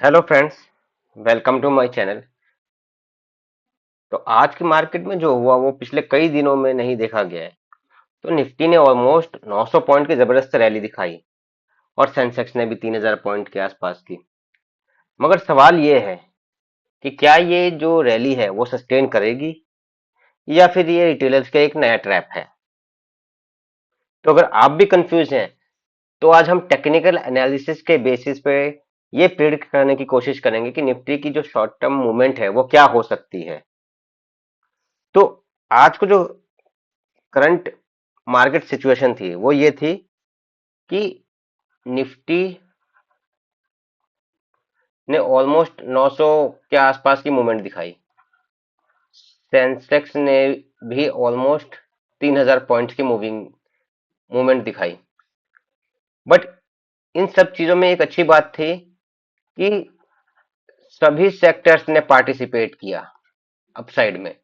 Hello friends, welcome to my channel. तो आज की मार्केट में जो हुआ वो पिछले कई दिनों में नहीं देखा गया है। तो निफ्टी ने ऑलमोस्ट 900 पॉइंट की जबरदस्त रैली दिखाई और सेंसेक्स ने भी 3000 पॉइंट के आसपास की। मगर सवाल ये है कि क्या ये जो रैली है वो सस्टेन करेगी या फिर ये रिटेलर्स का एक नया ट्रैप है। तो अगर आप भी कंफ्यूज हैं तो आज हम टेक्निकल एनालिसिस के बेसिस पे ये प्रिडिक्ट करने की कोशिश करेंगे कि निफ्टी की जो शॉर्ट टर्म मूवमेंट है वो क्या हो सकती है। तो आज को जो करंट मार्केट सिचुएशन थी वो ये थी कि निफ्टी ने ऑलमोस्ट 900 के आसपास की मूवमेंट दिखाई। सेंसेक्स ने भी ऑलमोस्ट 3000 पॉइंट्स की मूविंग मूवमेंट दिखाई। बट इन सब चीजों में एक अच्छी बात थी कि सभी सेक्टर्स ने पार्टिसिपेट किया अपसाइड में।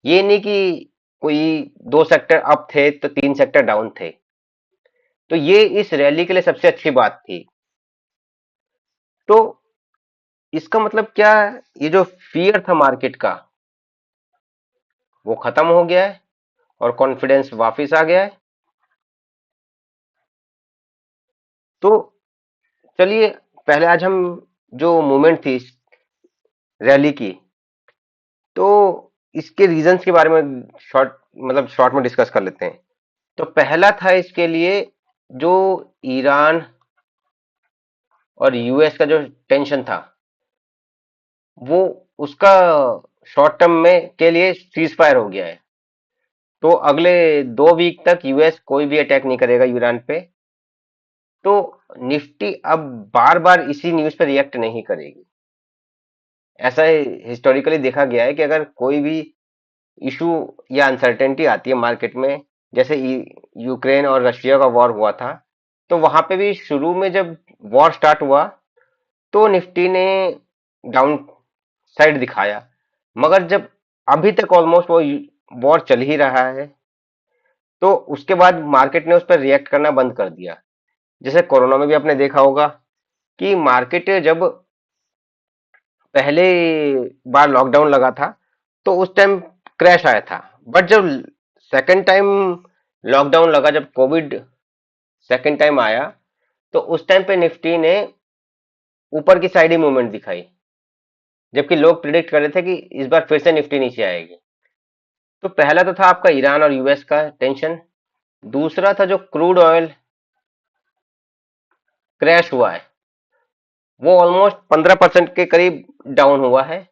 ये नहीं कि कोई दो सेक्टर अप थे तो तीन सेक्टर डाउन थे। तो ये इस रैली के लिए सबसे अच्छी बात थी। तो इसका मतलब क्या है? ये जो फियर था मार्केट का वो खत्म हो गया है और कॉन्फिडेंस वापस आ गया है। तो चलिए पहले आज हम जो मूवमेंट थी रैली की, तो इसके रीजंस के बारे में शॉर्ट में डिस्कस कर लेते हैं। तो पहला था इसके लिए जो ईरान और यूएस का जो टेंशन था वो उसका शॉर्ट टर्म में के लिए सीज फायर हो गया है। तो अगले 2 वीक तक यूएस कोई भी अटैक नहीं करेगा ईरान पे। तो निफ्टी अब बार बार इसी न्यूज पर रिएक्ट नहीं करेगी। ऐसा हिस्टोरिकली देखा गया है कि अगर कोई भी इशू या अनसर्टेनिटी आती है मार्केट में, जैसे यूक्रेन और रशिया का वॉर हुआ था, तो वहां पे भी शुरू में जब वॉर स्टार्ट हुआ तो निफ्टी ने डाउन साइड दिखाया। मगर जब अभी तक ऑलमोस्ट वो वॉर चल ही रहा है तो उसके बाद मार्केट ने उस पर रिएक्ट करना बंद कर दिया। जैसे कोरोना में भी आपने देखा होगा कि मार्केट जब पहले बार लॉकडाउन लगा था तो उस टाइम क्रैश आया था। बट जब सेकंड टाइम लॉकडाउन लगा, जब कोविड सेकंड टाइम आया, तो उस टाइम पे निफ्टी ने ऊपर की साइड ही मूवमेंट दिखाई, जबकि लोग प्रिडिक्ट कर रहे थे कि इस बार फिर से निफ्टी नीचे आएगी। तो पहला तो था आपका ईरान और यूएस का टेंशन। दूसरा था जो क्रूड ऑयल क्रैश हुआ है, वो ऑलमोस्ट 15% के करीब डाउन हुआ है,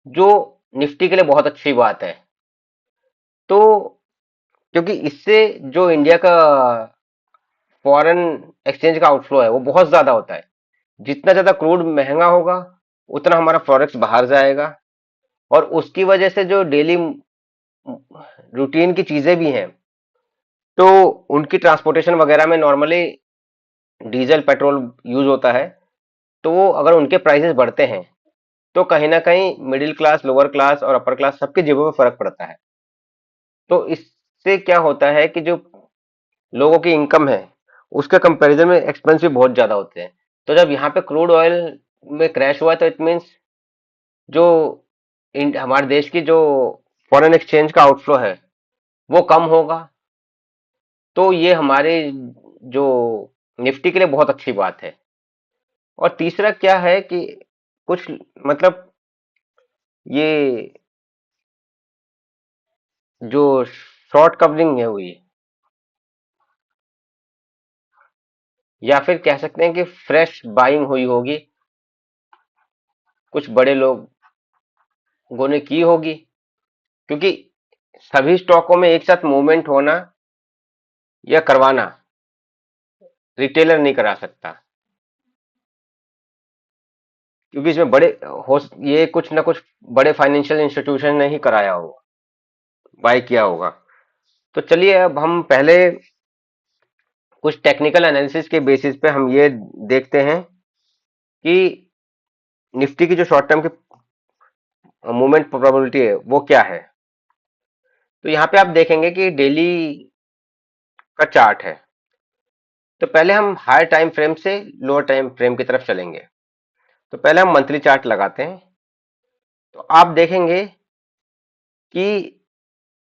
जो निफ्टी के लिए बहुत अच्छी बात है। तो क्योंकि इससे जो इंडिया का फॉरेन एक्सचेंज का आउटफ्लो है वो बहुत ज्यादा होता है। जितना ज्यादा क्रूड महंगा होगा उतना हमारा फॉरेक्स बाहर जाएगा, और उसकी वजह से जो डेली रूटीन की चीजें भी हैं, तो उनकी ट्रांसपोर्टेशन वगैरह में नॉर्मली डीजल पेट्रोल यूज होता है। तो वो अगर उनके प्राइसेस बढ़ते हैं तो कहीं ना कहीं मिडिल क्लास, लोअर क्लास और अपर क्लास सबके जेबों में फर्क पड़ता है। तो इससे क्या होता है कि जो लोगों की इनकम है उसके कंपैरिजन में एक्सपेंस भी बहुत ज्यादा होते हैं। तो जब यहाँ पे क्रूड ऑयल में क्रैश हुआ तो इट मीन्स जो हमारे देश की जो फॉरेन एक्सचेंज का आउटफ्लो है वो कम होगा। तो ये हमारे जो निफ्टी के लिए बहुत अच्छी बात है। और तीसरा क्या है कि कुछ मतलब ये जो शॉर्ट कवरिंग है हुई, या फिर कह सकते हैं कि फ्रेश बाइंग हुई होगी, कुछ बड़े लोगों ने की होगी। क्योंकि सभी स्टॉकों में एक साथ मूवमेंट होना या करवाना रिटेलर नहीं करा सकता, क्योंकि इसमें बड़े हो ये कुछ ना कुछ बड़े फाइनेंशियल इंस्टीट्यूशन ने ही कराया होगा, बाय किया होगा। तो चलिए अब हम पहले कुछ टेक्निकल एनालिसिस के बेसिस पे हम ये देखते हैं कि निफ्टी की जो शॉर्ट टर्म की मूवमेंट प्रोबेबिलिटी है वो क्या है। तो यहाँ पे आप देखेंगे कि डेली का चार्ट है। तो पहले हम हायर टाइम फ्रेम से लोअर टाइम फ्रेम की तरफ चलेंगे। तो पहले हम मंथली चार्ट लगाते हैं। तो आप देखेंगे कि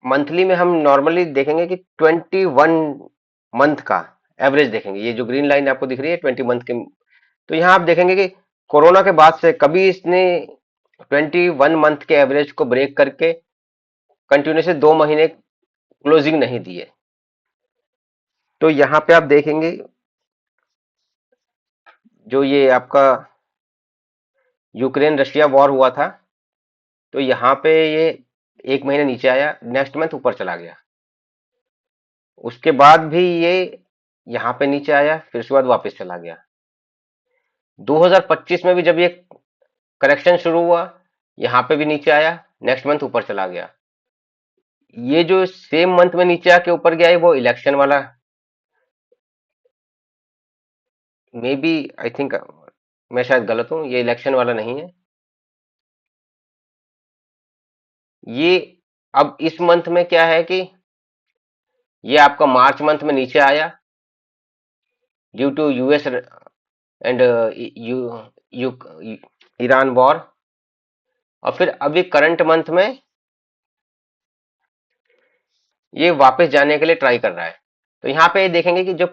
मंथली में हम नॉर्मली देखेंगे कि 21 मंथ का एवरेज देखेंगे। ये जो ग्रीन लाइन आपको दिख रही है 20 मंथ के, तो यहाँ आप देखेंगे कि कोरोना के बाद से कभी इसने 21 मंथ के एवरेज को ब्रेक करके कंटिन्यूसली 2 महीने क्लोजिंग नहीं दी है। तो यहाँ पे आप देखेंगे जो ये आपका यूक्रेन रशिया वॉर हुआ था, तो यहाँ पे ये 1 महीने नीचे आया, नेक्स्ट मंथ ऊपर चला गया। उसके बाद भी ये यहाँ पे नीचे आया, फिर उसके बाद वापस चला गया। 2025 में भी जब ये करेक्शन शुरू हुआ, यहाँ पे भी नीचे आया, नेक्स्ट मंथ ऊपर चला गया। ये जो सेम मंथ में नीचे आके ऊपर गया है वो इलेक्शन वाला, मे बी, आई थिंक, मैं शायद गलत हूँ, ये इलेक्शन वाला नहीं है। ये अब इस मंथ में क्या है कि ये आपका मार्च मंथ में नीचे आया due to US and U U Iran war, और फिर अभी करंट मंथ में ये वापस जाने के लिए ट्राई कर रहा है। तो यहाँ पे देखेंगे कि जो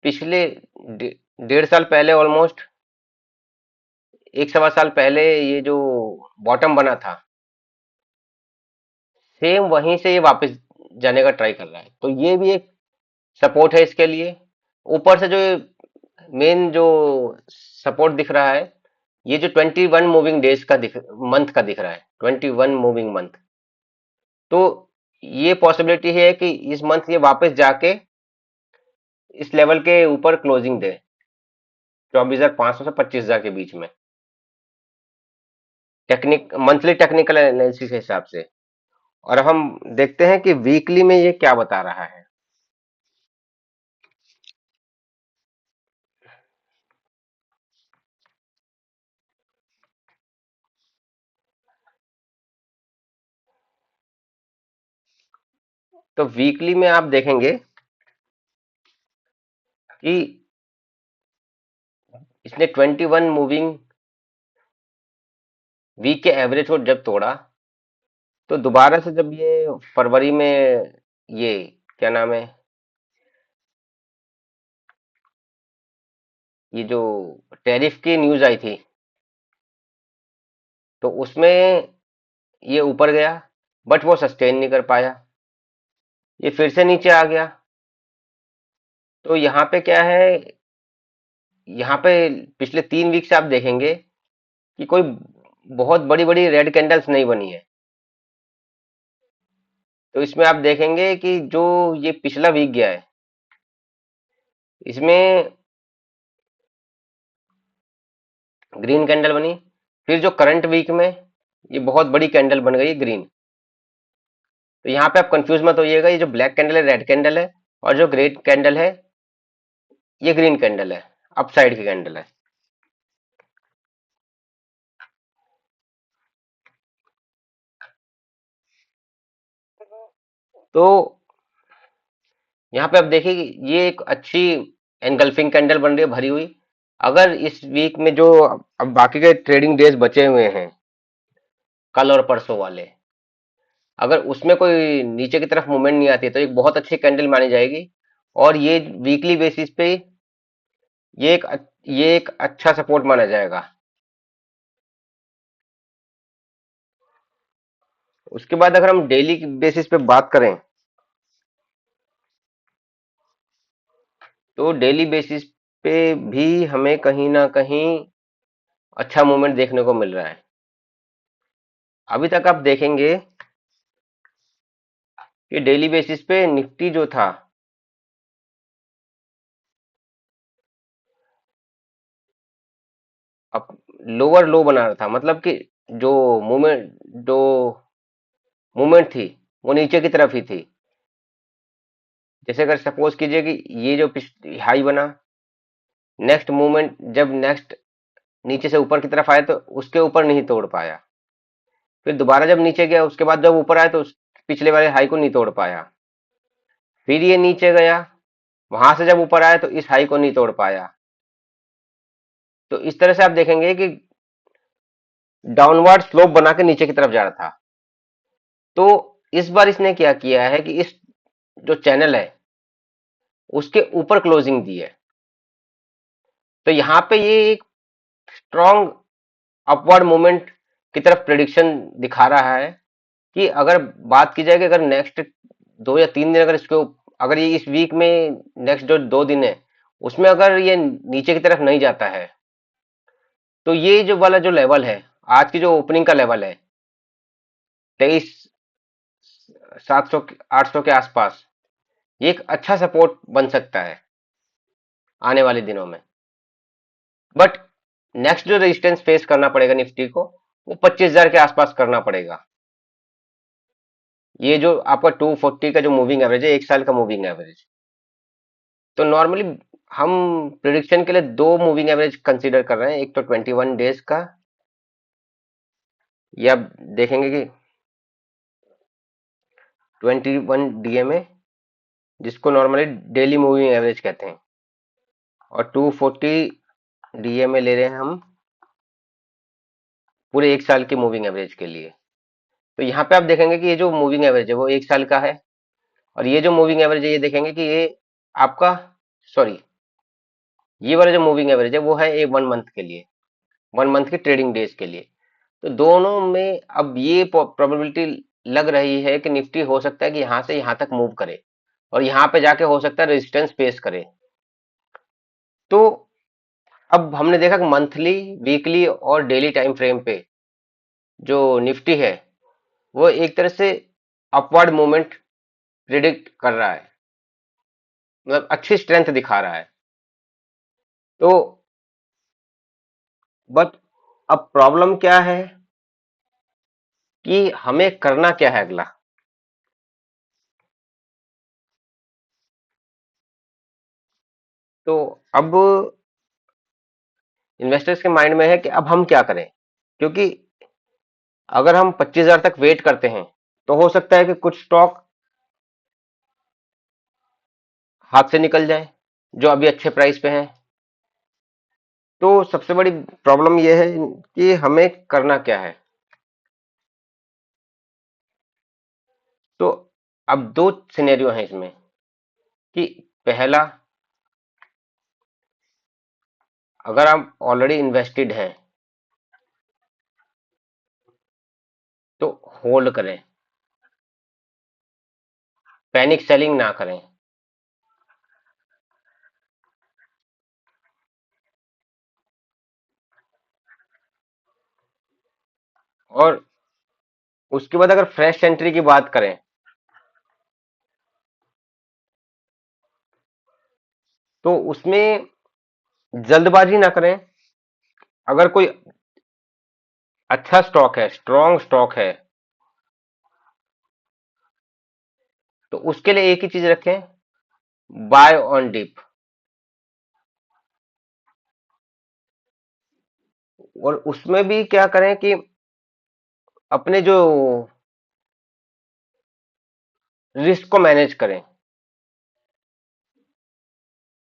पिछले 1.5 साल पहले, ऑलमोस्ट 1 सवा साल पहले ये जो बॉटम बना था, सेम वहीं से ये वापस जाने का ट्राई कर रहा है। तो ये भी एक सपोर्ट है इसके लिए। ऊपर से जो मेन जो सपोर्ट दिख रहा है, ये जो 21 मूविंग डेज का दिख मंथ का दिख रहा है, 21 मूविंग मंथ, तो ये पॉसिबिलिटी है कि इस मंथ ये वापस जाके इस लेवल के ऊपर क्लोजिंग दे, 24,500 से 25,000 के बीच में, मंथली टेक्निकल एनालिसिस के हिसाब से। और अब हम देखते हैं कि वीकली में ये क्या बता रहा है। तो वीकली में आप देखेंगे कि इसने 21 मूविंग वीक के एवरेज को जब तोड़ा, तो दोबारा से जब ये फरवरी में ये क्या नाम है, ये जो टैरिफ की न्यूज आई थी, तो उसमें ये ऊपर गया, बट वो सस्टेन नहीं कर पाया, ये फिर से नीचे आ गया। तो यहाँ पे क्या है, यहाँ पे पिछले 3 वीक से आप देखेंगे कि कोई बहुत बड़ी बड़ी रेड कैंडल्स नहीं बनी है। तो इसमें आप देखेंगे कि जो ये पिछला वीक गया है, इसमें ग्रीन कैंडल बनी, फिर जो करंट वीक में ये बहुत बड़ी कैंडल बन गई ग्रीन। तो यहाँ पे आप कंफ्यूज मत होइएगा, ये जो ब्लैक कैंडल है रेड कैंडल है, और जो ग्रे कैंडल है ये ग्रीन कैंडल है, अप साइड की कैंडल है। तो यहाँ पे आप देखिए कि ये एक अच्छी एनगल्फिंग कैंडल बन रही है भरी हुई। अगर इस वीक में जो अब बाकी के ट्रेडिंग डेज बचे हुए हैं, कल और परसों वाले, अगर उसमें कोई नीचे की तरफ मूवमेंट नहीं आती है, तो एक बहुत अच्छी कैंडल मानी जाएगी। और ये वीकली बेसिस पे ये एक अच्छा सपोर्ट माना जाएगा। उसके बाद अगर हम डेली बेसिस पे बात करें, तो डेली बेसिस पे भी हमें कहीं ना कहीं अच्छा मूवमेंट देखने को मिल रहा है। अभी तक आप देखेंगे कि डेली बेसिस पे निफ्टी जो था, अब लोअर लो बना रहा था, मतलब कि जो मूवमेंट जो मूवमेंट थी वो नीचे की तरफ ही थी। जैसे अगर सपोज कीजिए कि ये जो हाई बना, नेक्स्ट मूवमेंट जब नेक्स्ट नीचे से ऊपर की तरफ आया, तो उसके ऊपर नहीं तोड़ पाया। फिर दोबारा जब नीचे गया, उसके बाद जब ऊपर आया, तो पिछले वाले हाई को नहीं तोड़ पाया। फिर ये नीचे गया, वहां से जब ऊपर आया तो इस हाई को नहीं तोड़ पाया। तो इस तरह से आप देखेंगे कि डाउनवर्ड स्लोप बना के नीचे की तरफ जा रहा था। तो इस बार इसने क्या किया है कि इस जो चैनल है उसके ऊपर क्लोजिंग दी है। तो यहाँ पे ये एक स्ट्रॉन्ग अपवर्ड मूवमेंट की तरफ प्रिडिक्शन दिखा रहा है कि अगर बात की जाए कि अगर नेक्स्ट 2 या 3 दिन अगर इसको अगर ये इस वीक में नेक्स्ट जो 2 दिन है उसमें अगर ये नीचे की तरफ नहीं जाता है तो ये जो वाला जो लेवल है आज की जो ओपनिंग का लेवल है 23,700 800 के आसपास ये एक अच्छा सपोर्ट बन सकता है आने वाले दिनों में। बट नेक्स्ट जो रेजिस्टेंस फेस करना पड़ेगा निफ्टी को वो 25,000 के आसपास करना पड़ेगा। ये जो आपका 240 का जो मूविंग एवरेज है 1 साल का मूविंग एवरेज। तो नॉर्मली हम प्रिडिक्शन के लिए दो मूविंग एवरेज कंसीडर कर रहे हैं, एक तो 21 डेज का, या आप देखेंगे कि 21 DMA जिसको नॉर्मली डेली मूविंग एवरेज कहते हैं, और 240 DMA ले रहे हैं हम पूरे 1 साल की मूविंग एवरेज के लिए। तो यहाँ पे आप देखेंगे कि ये जो मूविंग एवरेज है वो 1 साल का है, और ये जो मूविंग एवरेज है ये देखेंगे कि ये आपका, सॉरी, ये वाला जो मूविंग एवरेज है वो है ए 1 मंथ के लिए, 1 मंथ की ट्रेडिंग डेज के लिए। तो दोनों में अब ये प्रोबेबिलिटी लग रही है कि निफ्टी हो सकता है कि यहाँ से यहाँ तक मूव करे और यहाँ पे जाके हो सकता है रेजिस्टेंस फेस करे। तो अब हमने देखा कि मंथली, वीकली और डेली टाइम फ्रेम पे जो निफ्टी है वो एक तरह से अपवर्ड मूवमेंट प्रिडिक्ट कर रहा है, मतलब अच्छी स्ट्रेंथ दिखा रहा है। तो बट अब प्रॉब्लम क्या है कि हमें करना क्या है अगला। तो अब इन्वेस्टर्स के माइंड में है कि अब हम क्या करें, क्योंकि अगर हम 25,000 तक वेट करते हैं तो हो सकता है कि कुछ स्टॉक हाथ से निकल जाए जो अभी अच्छे प्राइस पे हैं। तो सबसे बड़ी प्रॉब्लम यह है कि हमें करना क्या है। तो अब दो सिनेरियो हैं इसमें कि पहला, अगर आप ऑलरेडी इन्वेस्टेड हैं तो होल्ड करें, पैनिक सेलिंग ना करें। और उसके बाद अगर फ्रेश एंट्री की बात करें तो उसमें जल्दबाजी ना करें। अगर कोई अच्छा स्टॉक है, स्ट्रॉन्ग स्टॉक है, तो उसके लिए एक ही चीज रखें, बाय ऑन डिप। और उसमें भी क्या करें कि अपने जो रिस्क को मैनेज करें।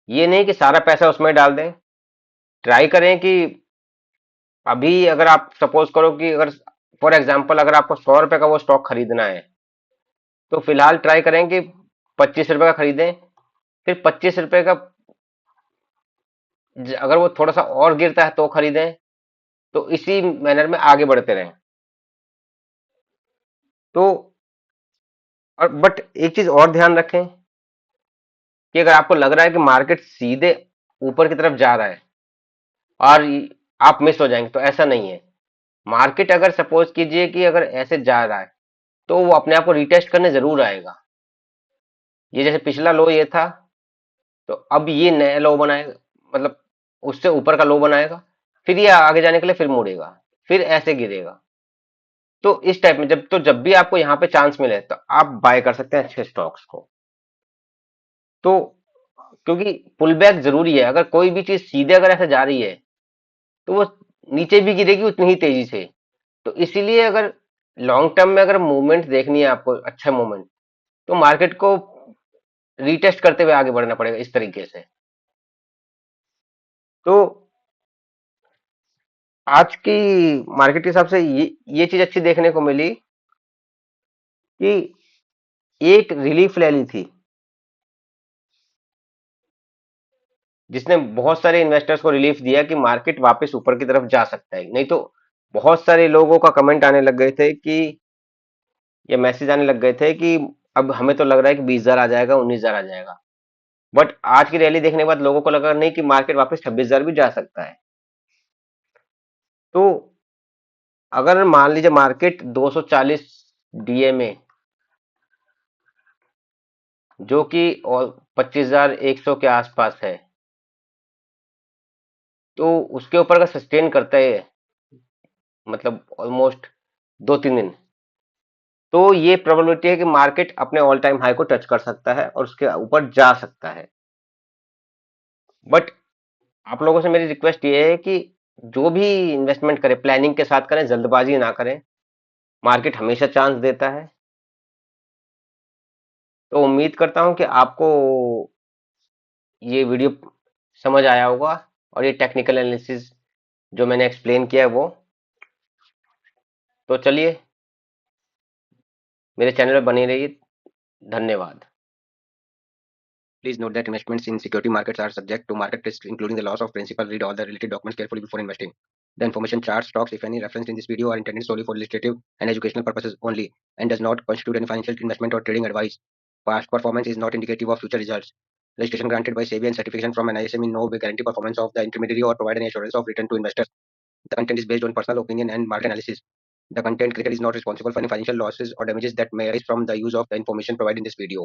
ये नहीं कि सारा पैसा उसमें डाल दें। ट्राई करें कि अभी अगर आप सपोज करो कि अगर फॉर एग्जांपल अगर आपको 100 रुपए का वो स्टॉक खरीदना है तो फिलहाल ट्राई करें कि 25 रुपए का खरीदें। फिर 25 रुपए का अगर वो थोड़ा सा और गिरता है तो खरीदें। तो इसी मैनर में आगे बढ़ते रहें। तो और बट एक चीज और ध्यान रखें कि अगर आपको लग रहा है कि मार्केट सीधे ऊपर की तरफ जा रहा है और आप मिस हो जाएंगे, तो ऐसा नहीं है। मार्केट अगर सपोज कीजिए कि अगर ऐसे जा रहा है तो वो अपने आप को रिटेस्ट करने जरूर आएगा। ये जैसे पिछला लो ये था, तो अब ये नया लो बनाएगा, मतलब उससे ऊपर का लो बनाएगा, फिर ये आगे जाने के लिए फिर मुड़ेगा, फिर ऐसे गिरेगा। तो इस टाइप में जब भी आपको यहाँ पे चांस मिले तो आप बाय कर सकते हैं अच्छे स्टॉक्स को। तो क्योंकि पुल बैक जरूरी है, अगर कोई भी चीज सीधे अगर ऐसे जा रही है तो वो नीचे भी गिरेगी उतनी ही तेजी से। तो इसीलिए अगर लॉन्ग टर्म में अगर मूवमेंट देखनी है आपको, अच्छा मूवमेंट, तो मार्केट को रीटेस्ट करते हुए आगे बढ़ना पड़ेगा इस तरीके से। तो आज की मार्केट के हिसाब से ये चीज अच्छी देखने को मिली कि एक रिलीफ रैली थी जिसने बहुत सारे इन्वेस्टर्स को रिलीफ दिया कि मार्केट वापस ऊपर की तरफ जा सकता है। नहीं तो बहुत सारे लोगों का कमेंट आने लग गए थे कि या मैसेज आने लग गए थे कि अब हमें तो लग रहा है कि 20,000 आ जाएगा, 19,000 आ जाएगा। बट आज की रैली देखने के बाद लोगों को लगा नहीं कि मार्केट वापस 26,000 भी जा सकता है। तो अगर मान लीजिए मार्केट 240 डीए में, जो कि और 25,100 के आसपास है, तो उसके ऊपर अगर सस्टेन करता है, मतलब ऑलमोस्ट 2-3 दिन, तो ये प्रोबेबिलिटी है कि मार्केट अपने ऑल टाइम हाई को टच कर सकता है और उसके ऊपर जा सकता है। बट आप लोगों से मेरी रिक्वेस्ट ये है कि जो भी इन्वेस्टमेंट करें प्लानिंग के साथ करें, जल्दबाजी ना करें। मार्केट हमेशा चांस देता है। तो उम्मीद करता हूं कि आपको ये वीडियो समझ आया होगा और ये टेक्निकल एनालिसिस जो मैंने एक्सप्लेन किया है वो। तो चलिए, मेरे चैनल पर बने रहिए। धन्यवाद। Please note that investments in security markets are subject to market risks, including the loss of principal. Read all the related documents carefully before investing. The information, charts, stocks, if any, referenced in this video are intended solely for illustrative and educational purposes only, and does not constitute any financial investment or trading advice. Past performance is not indicative of future results. Registration granted by SEBI and certification from an ISM in no way guarantee performance of the intermediary or provide any assurance of return to investors. The content is based on personal opinion and market analysis. The content creator is not responsible for any financial losses or damages that may arise from the use of the information provided in this video.